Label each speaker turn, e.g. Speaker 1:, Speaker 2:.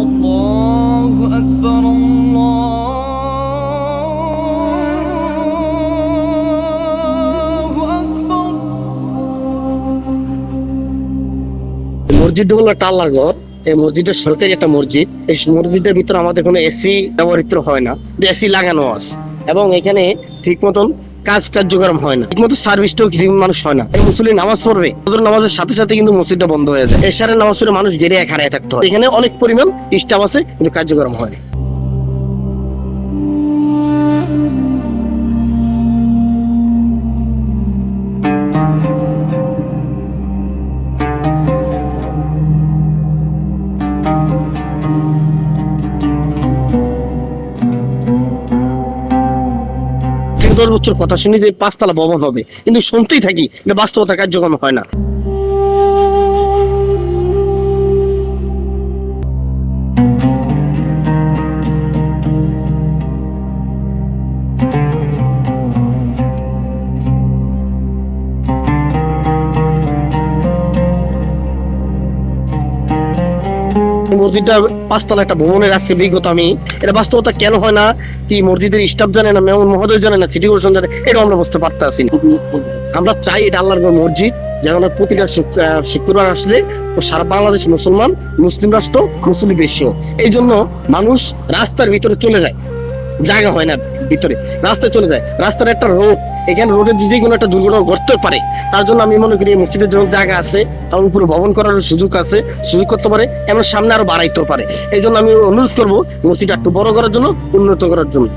Speaker 1: আল্লাহু আকবার, আল্লাহু আকবার।
Speaker 2: মসজিদ হলো একটা আল্লাহর ঘর। এই মসজিদটা সরকারি একটা মসজিদ। এই মসজিদের ভিতরে আমাদের কোনো এসি ব্যবহৃত হয় না, এসি লাগানো আছে এবং এখানে ঠিক মতন কার্যক্রম হয় না, ঠিক মতো সার্ভিসটাও ঠিক মানুষ হয় না। এই মুসলিম নামাজ পড়বে, ফজরের নামাজের সাথে সাথে কিন্তু মসজিদটা বন্ধ হয়ে যায়। এশারের নামাজ পড়ে মানুষ গেড়ে খাড়ায় থাকতে হয়। এখানে অনেক পরিমাণ স্টাফ আছে কিন্তু কার্যক্রম হয় না। ঠিক 10 বছর কথা শুনি যে 5 তলা ভবন হবে, কিন্তু শুনতেই থাকি এটা বাস্তবতা কার্যক্রম হয় না। মসজিদটা 5 তলা একটা ভবনের আছে বিগত। আমি এটা বাস্তবতা কেন হয় না, কি মসজিদের স্টাফ জানে না, মেমন মহোদয় জানে না, সিটি কর্পোরেশন জানে, এটা আমরা বুঝতে পারতেছি না। আমরা চাই এটা আল্লাহর মসজিদ, যেমন প্রতিটা শুক্রবার আসলে সারা বাংলাদেশ মুসলমান, মুসলিম রাষ্ট্র, মুসলিম বিশ্ব। এই জন্য মানুষ রাস্তার ভিতরে চলে যায়, জায়গা হয় না ভিতরে, রাস্তায় চলে যায়। রাস্তার একটা রোড, এখানে রোডের যে কোনো একটা দুর্ঘটনা ঘটতে পারে। তার জন্য আমি মনে করি এই মসজিদের জন্য জায়গা আছে, তার উপরে ভবন করার সুযোগ আছে, সুযোগ করতে পারে, এমন সামনে আরো বাড়াইতেও পারে। এই জন্য আমি অনুরোধ করবো মসজিদটা একটু বড় করার জন্য, উন্নত করার জন্য।